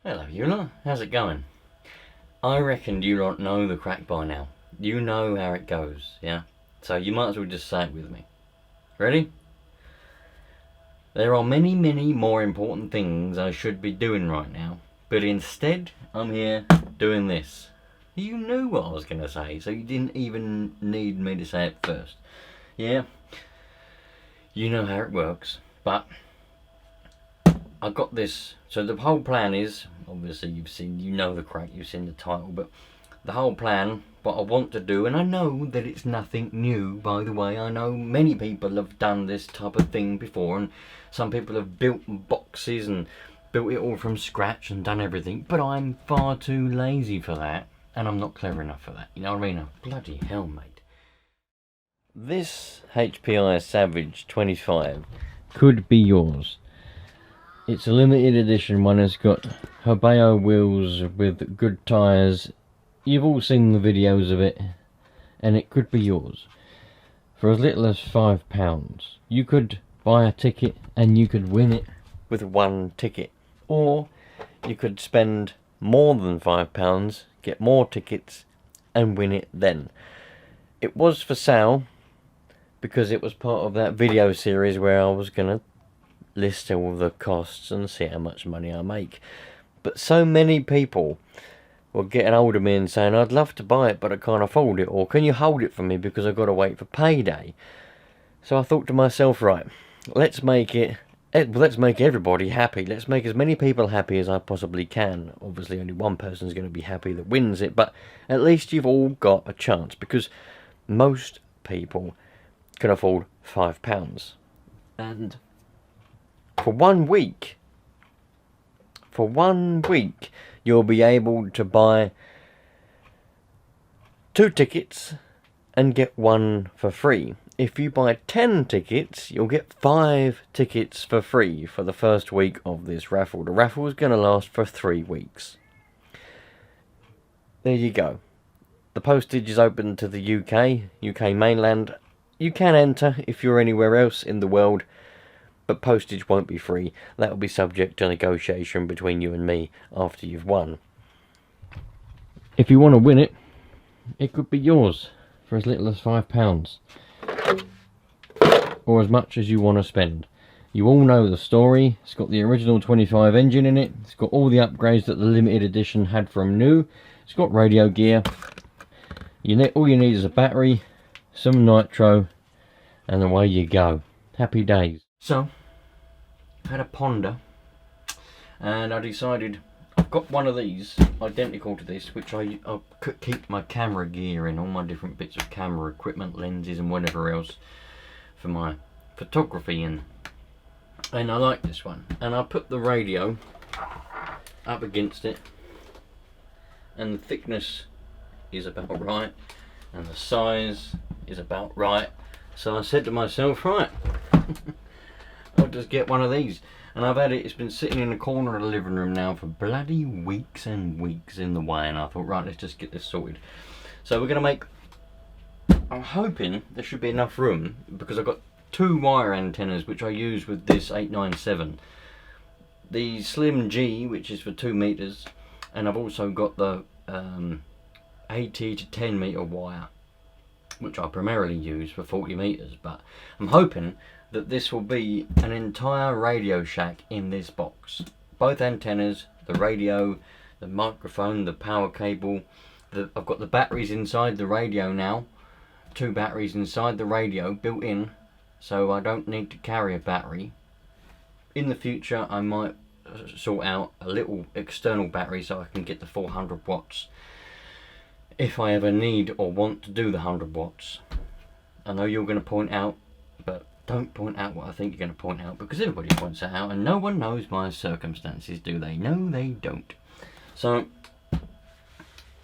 Hello, you lot. How's it going? I reckon you lot know the crack by now. You know how it goes, yeah? So you might as well just say it with me. Ready? There are many, many more important things I should be doing right now, but instead, I'm here doing this. You knew what I was going to say, so you didn't even need me to say it first. Yeah? You know how it works, but I got this. So the whole plan is, obviously you know the crack, you've seen the title, but the whole plan, what I want to do, and I know that it's nothing new, by the way. I know many people have done this type of thing before, and some people have built boxes and built it all from scratch and done everything, but I'm far too lazy for that, and I'm not clever enough for that. You know what I mean? Oh, bloody hell, mate. This HPI Savage 25 could be yours. It's a limited edition one. It's got Hobeo wheels with good tyres. You've all seen the videos of it, and it could be yours. For as little as £5, you could buy a ticket and you could win it with one ticket. Or you could spend more than £5, get more tickets and win it then. It was for sale because it was part of that video series where I was going to list all the costs and see how much money I make. But so many people were getting hold of me and saying, I'd love to buy it but I can't afford it, or can you hold it for me because I've got to wait for payday. So I thought to myself, right, let's make everybody happy. Let's make as many people happy as I possibly can. Obviously only one person's going to be happy that wins it, but at least you've all got a chance, because most people can afford £5. And for 1 week, you'll be able to buy 2 tickets and get 1 for free. If you buy 10 tickets, you'll get 5 tickets for free for the first week of this raffle. The raffle is going to last for 3 weeks. There you go. The postage is open to the UK mainland. You can enter if you're anywhere else in the world, but postage won't be free. That will be subject to negotiation between you and me after you've won. If you want to win it, it could be yours for as little as £5. Or as much as you want to spend. You all know the story. It's got the original 25 engine in it. It's got all the upgrades that the limited edition had from new. It's got radio gear. All you need is a battery, some nitro, and away you go. Happy days. So, I had a ponder, and I decided I've got one of these identical to this, which I could keep my camera gear in, all my different bits of camera equipment, lenses and whatever else for my photography in. And I like this one, and I put the radio up against it, and the thickness is about right and the size is about right. So I said to myself, right, I'll just get one of these. And I've had it, it's been sitting in the corner of the living room now for bloody weeks and weeks in the way, and I thought, right, let's just get this sorted. So we're going to make, I'm hoping there should be enough room, because I've got 2 wire antennas which I use with this 897. The Slim G, which is for 2 meters, and I've also got the 80 to 10 meter wire, which I primarily use for 40 meters, but I'm hoping that this will be an entire Radio Shack in this box. Both antennas, the radio, the microphone, the power cable. I've got the batteries inside the radio now. 2 batteries inside the radio built in, so I don't need to carry a battery. In the future I might sort out a little external battery so I can get the 400 watts if I ever need or want to do the 100 watts. I know you're going to point out, but don't point out what I think you're going to point out, because everybody points that out and no one knows my circumstances, do they? No, they don't. So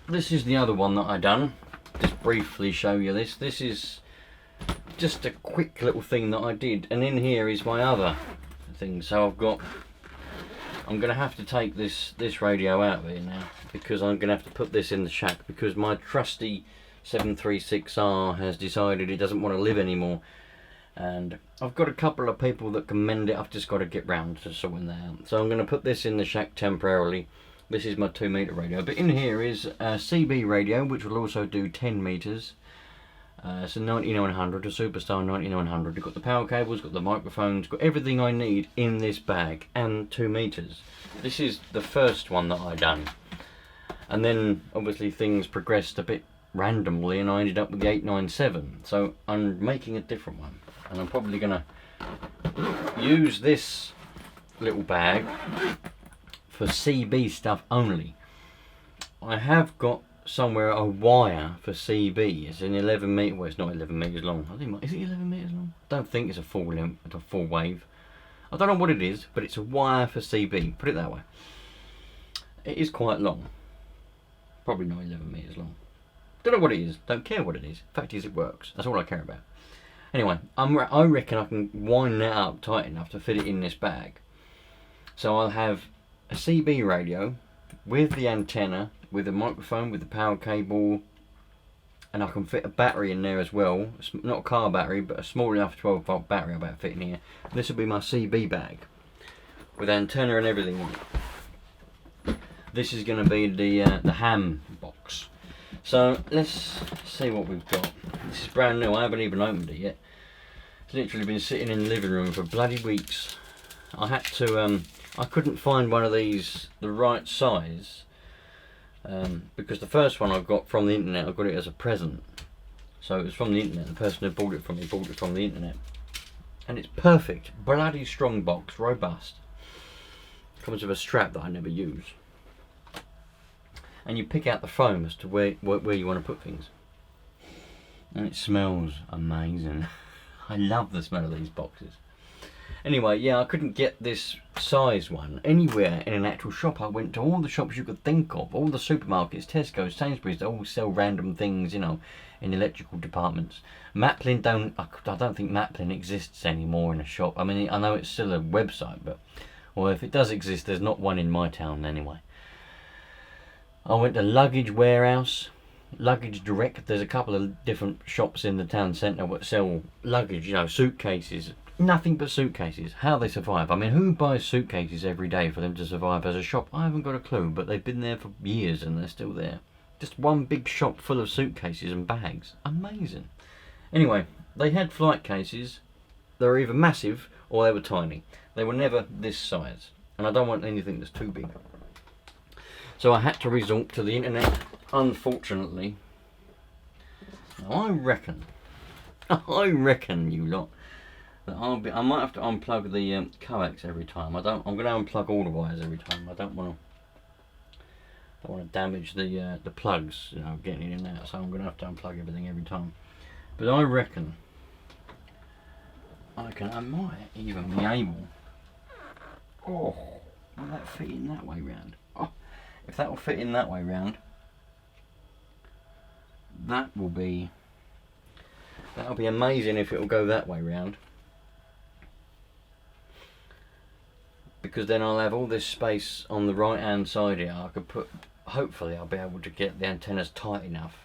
this is the other one that I done. Just briefly show you this. This is just a quick little thing that I did, and in here is my other thing. So I'm going to have to take this radio out of here now, because I'm going to have to put this in the shack, because my trusty 736R has decided it doesn't want to live anymore. And I've got a couple of people that can mend it. I've just got to get round to sorting that out. So I'm going to put this in the shack temporarily, This is my 2 meter radio, but in here is a CB radio, which will also do 10 meters. It's a 9900, a Superstar 9900. You've got the power cables, got the microphones, got everything I need in this bag, and 2 meters. This is the first one that I done, and then obviously things progressed a bit randomly, and I ended up with the 897. So I'm making a different one, and I'm probably gonna use this little bag for CB stuff only. I have got somewhere a wire for CB. It's an 11 meter. Well, it's not 11 meters long. I think, is it 11 meters long? I don't think it's a full length, a full wave. I don't know what it is, but it's a wire for CB. Put it that way. It is quite long. Probably not 11 meters long. Don't know what it is. Don't care what it is. Fact is, it works. That's all I care about. Anyway, I reckon I can wind that up tight enough to fit it in this bag. So I'll have a CB radio with the antenna, with the microphone, with the power cable, and I can fit a battery in there as well. It's not a car battery, but a small enough 12-volt battery I'll be able to fit in here. This will be my CB bag with antenna and everything in it. This is going to be the ham box. So let's see what we've got. This is brand new. I haven't even opened it yet. It's literally been sitting in the living room for bloody weeks. I had to. I couldn't find one of these the right size. Because the first one I got from the internet, I got it as a present. So it was from the internet. The person who bought it from me bought it from the internet, and it's perfect, bloody strong box, robust. Comes with a strap that I never use, and you pick out the foam as to where you want to put things, and it smells amazing. I love the smell of these boxes. Anyway, yeah, I couldn't get this size one anywhere in an actual shop. I went to all the shops you could think of, all the supermarkets, Tesco, Sainsbury's. They all sell random things, you know, in electrical departments. Maplin I don't think Maplin exists anymore in a shop. I mean, I know it's still a website, but, well, if it does exist, there's not one in my town anyway. I went to Luggage Warehouse, Luggage Direct. There's a couple of different shops in the town centre that sell luggage, you know, suitcases. Nothing but suitcases. How they survive. I mean, who buys suitcases every day for them to survive as a shop? I haven't got a clue, but they've been there for years and they're still there. Just one big shop full of suitcases and bags. Amazing. Anyway, they had flight cases. They were either massive or they were tiny. They were never this size. And I don't want anything that's too big. So I had to resort to the internet, unfortunately. Now I reckon, you lot, that I might have to unplug the coax every time. I'm going to unplug all the wires every time. I don't want to damage the plugs, you know, getting in and out. So I'm going to have to unplug everything every time. But I reckon I might even be able. Oh, will that fit in that way round? Oh, if that will fit in that way round, that'll be amazing if it will go that way round. Because then I'll have all this space on the right hand side here. I could put, hopefully I'll be able to get the antennas tight enough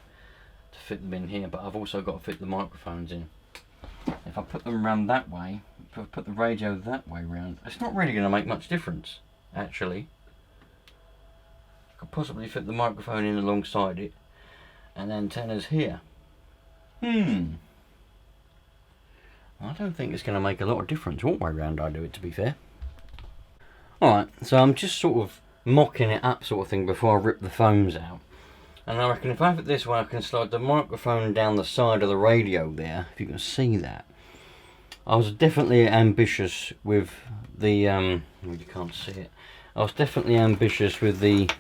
to fit them in here, but I've also got to fit the microphones in. If I put them round that way, if I put the radio that way round, it's not really going to make much difference, actually. I could possibly fit the microphone in alongside it, and antennas here. I don't think it's going to make a lot of difference what way round I do it, to be fair. Alright, so I'm just sort of mocking it up sort of thing before I rip the foams out. And I reckon if I have it this way, I can slide the microphone down the side of the radio there, if you can see that. I was definitely ambitious with the, you can't see it. I was definitely ambitious with the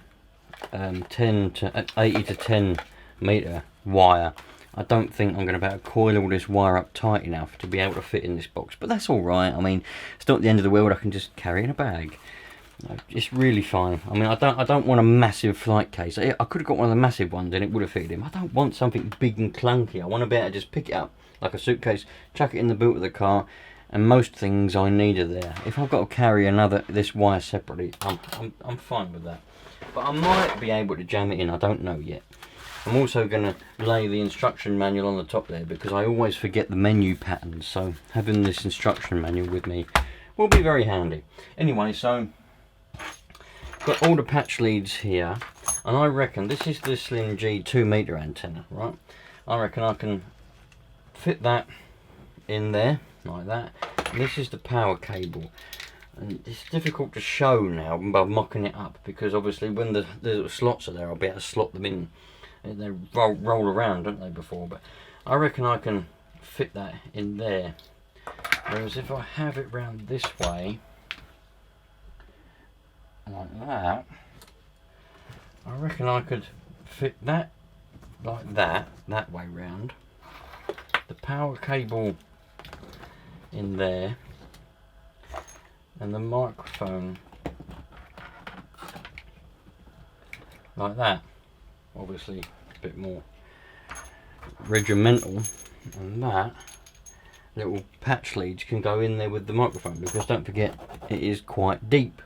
80 to 10 meter wire. I don't think I'm going to be able to coil all this wire up tight enough to be able to fit in this box, but that's all right. I mean, it's not the end of the world. I can just carry it in a bag. It's really fine. I mean, I don't want a massive flight case. I could have got one of the massive ones and it would have fitted him. I don't want something big and clunky. I want to be able to just pick it up like a suitcase, chuck it in the boot of the car, and most things I need are there. If I've got to carry this wire separately, I'm fine with that. But I might be able to jam it in. I don't know yet. I'm also going to lay the instruction manual on the top there because I always forget the menu patterns, so having this instruction manual with me will be very handy. Anyway, so got all the patch leads here, and I reckon this is the Slim G 2 meter antenna, right? I reckon I can fit that in there like that. And this is the power cable, and it's difficult to show now by mocking it up, because obviously when the little slots are there, I'll be able to slot them in. They roll around, don't they, before? But I reckon I can fit that in there. Whereas if I have it round this way, like that, I reckon I could fit that like that way round. The power cable in there, and the microphone like that. Obviously a bit more regimental, and that little patch leads can go in there with the microphone, because don't forget it is quite deep.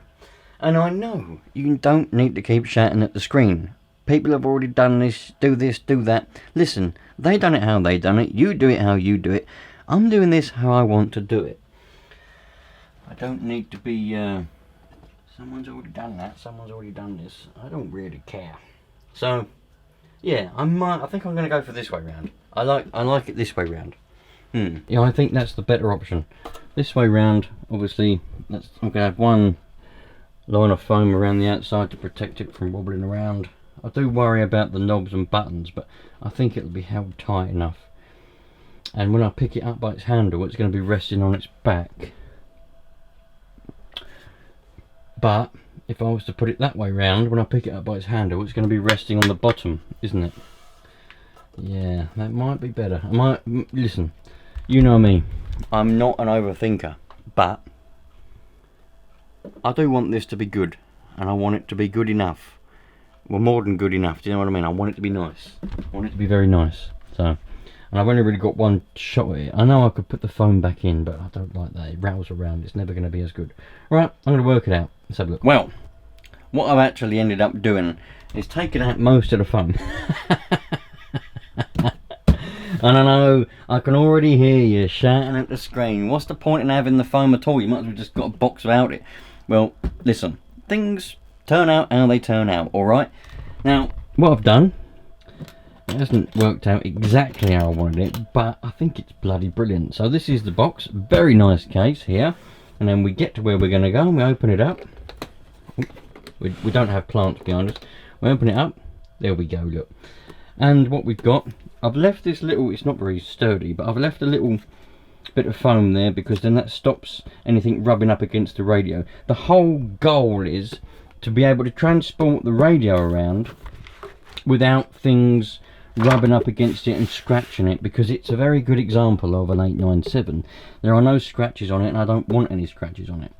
And I know you don't need to keep shouting at the screen. People have already done this, do that. Listen, they done it how they done it, you do it how you do it. I'm doing this how I want to do it. I don't need to be someone's already done that, someone's already done this. I don't really care. So yeah, I think I'm going to go for this way round. I like it this way round. Yeah, I think that's the better option. This way round, obviously, I'm going to have one line of foam around the outside to protect it from wobbling around. I do worry about the knobs and buttons, but I think it'll be held tight enough. And when I pick it up by its handle, it's going to be resting on its back. But if I was to put it that way round, when I pick it up by its handle, it's going to be resting on the bottom, isn't it? Yeah, that might be better. Listen, you know me, I'm not an overthinker, but I do want this to be good, and I want it to be good enough. Well, more than good enough, do you know what I mean? I want it to be nice. I want it to be very nice. So, and I've only really got one shot at it. I know I could put the foam back in, but I don't like that. It rattles around. It's never going to be as good. Right, I'm going to work it out. Let's have a look. Well, what I've actually ended up doing is taking out most of the foam. And I know I can already hear you shouting at the screen. What's the point in having the foam at all? You might as well just got a box without it. Well, listen, things turn out how they turn out, alright? Now, what I've done, it hasn't worked out exactly how I wanted it, but I think it's bloody brilliant. So this is the box, very nice case here, and then we get to where we're going to go, and we open it up. We don't have plants behind us. We open it up, there we go, look. And what we've got, I've left this little, it's not very sturdy, but I've left a little bit of foam there, because then that stops anything rubbing up against the radio. The whole goal is to be able to transport the radio around without things rubbing up against it and scratching it, because it's a very good example of an 897. There are no scratches on it, and I don't want any scratches on it.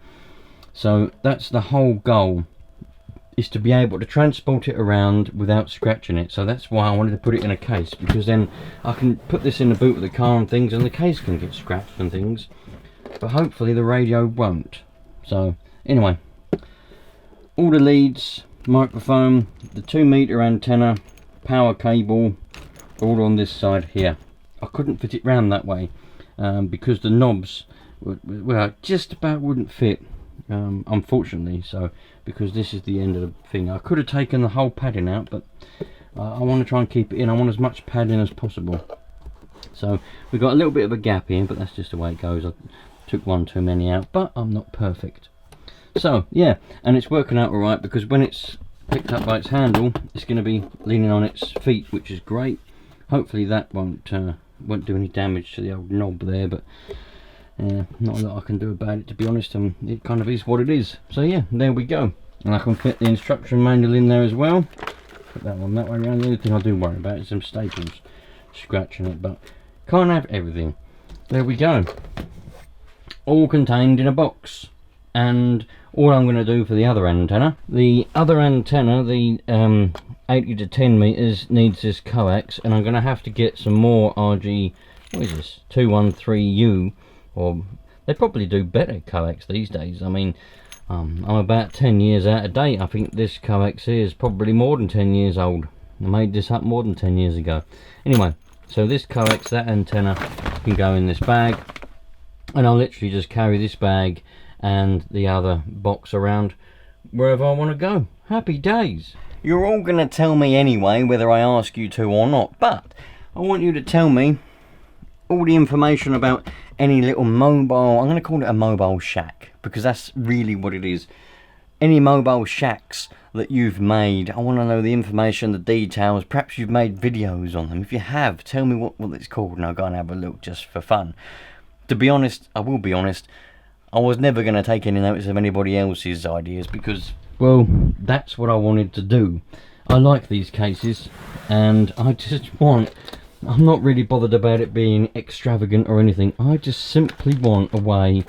So that's the whole goal, is to be able to transport it around without scratching it. So that's why I wanted to put it in a case, because then I can put this in the boot of the car and things, and the case can get scratched and things, but hopefully the radio won't. So anyway, all the leads, microphone, the 2 meter antenna, power cable, all on this side here. I couldn't fit it round that way because the knobs well, just about wouldn't fit, unfortunately. So because this is the end of the thing, I could have taken the whole padding out, but I want to try and keep it in. I want as much padding as possible. So we've got a little bit of a gap here, but that's just the way it goes. I took one too many out, but I'm not perfect. So yeah, and it's working out alright, because when it's picked up by its handle, it's going to be leaning on its feet, which is great. Hopefully that won't do any damage to the old knob there, but not a lot I can do about it, to be honest. It kind of is what it is. So yeah, there we go. And I can fit the instruction manual in there as well. Put that one that way around. The only thing I do worry about is some staples scratching it, but can't have everything. There we go, all contained in a box. And all I'm going to do for the other antenna, the 80 to 10 meters needs this coax, and I'm going to have to get some more RG, what is this, 213U, or they probably do better coax these days. I mean, I'm about 10 years out of date. I think this coax here is probably more than 10 years old. I made this up more than 10 years ago. Anyway, so this coax, that antenna, can go in this bag, and I'll literally just carry this bag and the other box around wherever I want to go. Happy days. You're all going to tell me anyway, whether I ask you to or not, but I want you to tell me all the information about any little mobile, I'm going to call it a mobile shack, because that's really what it is. Any mobile shacks that you've made, I want to know the information, the details. Perhaps you've made videos on them. If you have, tell me what it's called and I'll go and have a look just for fun. To be honest, I will be honest, I was never going to take any notice of anybody else's ideas because, well, that's what I wanted to do. I like these cases and I just want, I'm not really bothered about it being extravagant or anything. I just simply want a way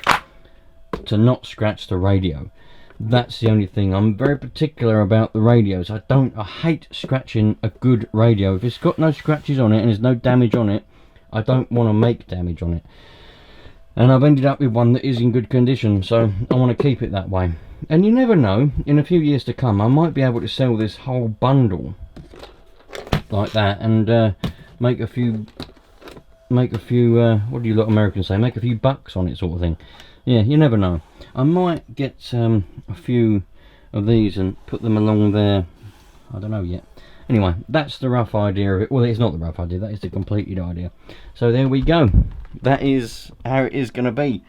to not scratch the radio. That's the only thing. I'm very particular about the radios. I hate scratching a good radio. If it's got no scratches on it and there's no damage on it, I don't want to make damage on it. And I've ended up with one that is in good condition, so I want to keep it that way. And you never know, in a few years to come, I might be able to sell this whole bundle like that and make a few, what do you lot Americans say? Make a few bucks on it, sort of thing. Yeah, you never know. I might get a few of these and put them along there. I don't know yet. Anyway, that's the rough idea of it. Well, it's not the rough idea. That is the completed idea. So there we go. That is how it is going to be.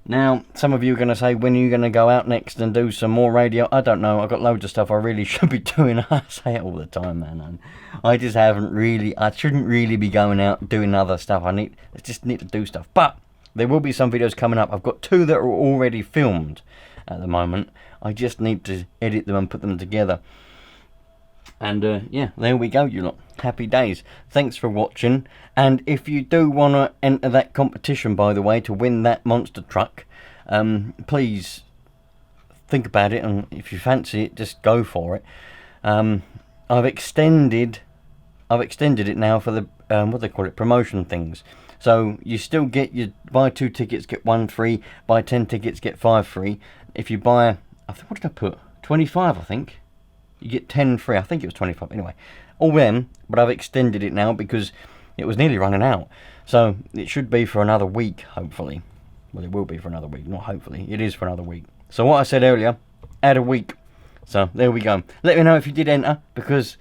Now, some of you are going to say, when are you going to go out next and do some more radio? I don't know. I've got loads of stuff I really should be doing. I say it all the time, man. And I just haven't really. I shouldn't really be going out doing other stuff. I just need to do stuff. But there will be some videos coming up. I've got 2 that are already filmed at the moment. I just need to edit them and put them together. And yeah, there we go, you lot. Happy days. Thanks for watching. And if you do want to enter that competition, by the way, to win that monster truck, please think about it. And if you fancy it, just go for it. I've extended it now for the what they call it, promotion things. So you still get your buy 2 tickets get 1 free, buy 10 tickets get 5 free. If you buy, what did I put? 25, I think. You get 10 free. I think it was 25. Anyway, all them, but I've extended it now because it was nearly running out. So it should be for another week, hopefully. Well, it will be for another week, not hopefully. It is for another week. So what I said earlier, add a week. So there we go. Let me know if you did enter, because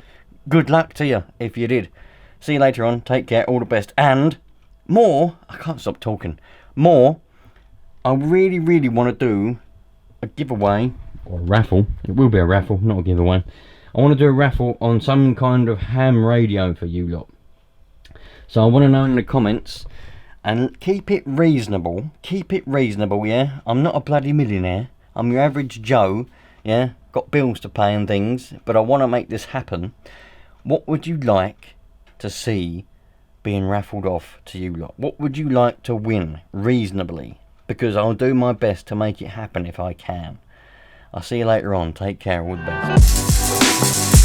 good luck to you if you did. See you later on. Take care. All the best. And more, I can't stop talking. More, I really, really want to do a giveaway or a raffle. It will be a raffle, not a giveaway. I want to do a raffle on some kind of ham radio for you lot. So I want to know in the comments, and keep it reasonable. Keep it reasonable, yeah? I'm not a bloody millionaire. I'm your average Joe, yeah? Got bills to pay and things, but I want to make this happen. What would you like to see being raffled off to you lot? What would you like to win reasonably? Because I'll do my best to make it happen if I can. I'll see you later on. Take care. All the best.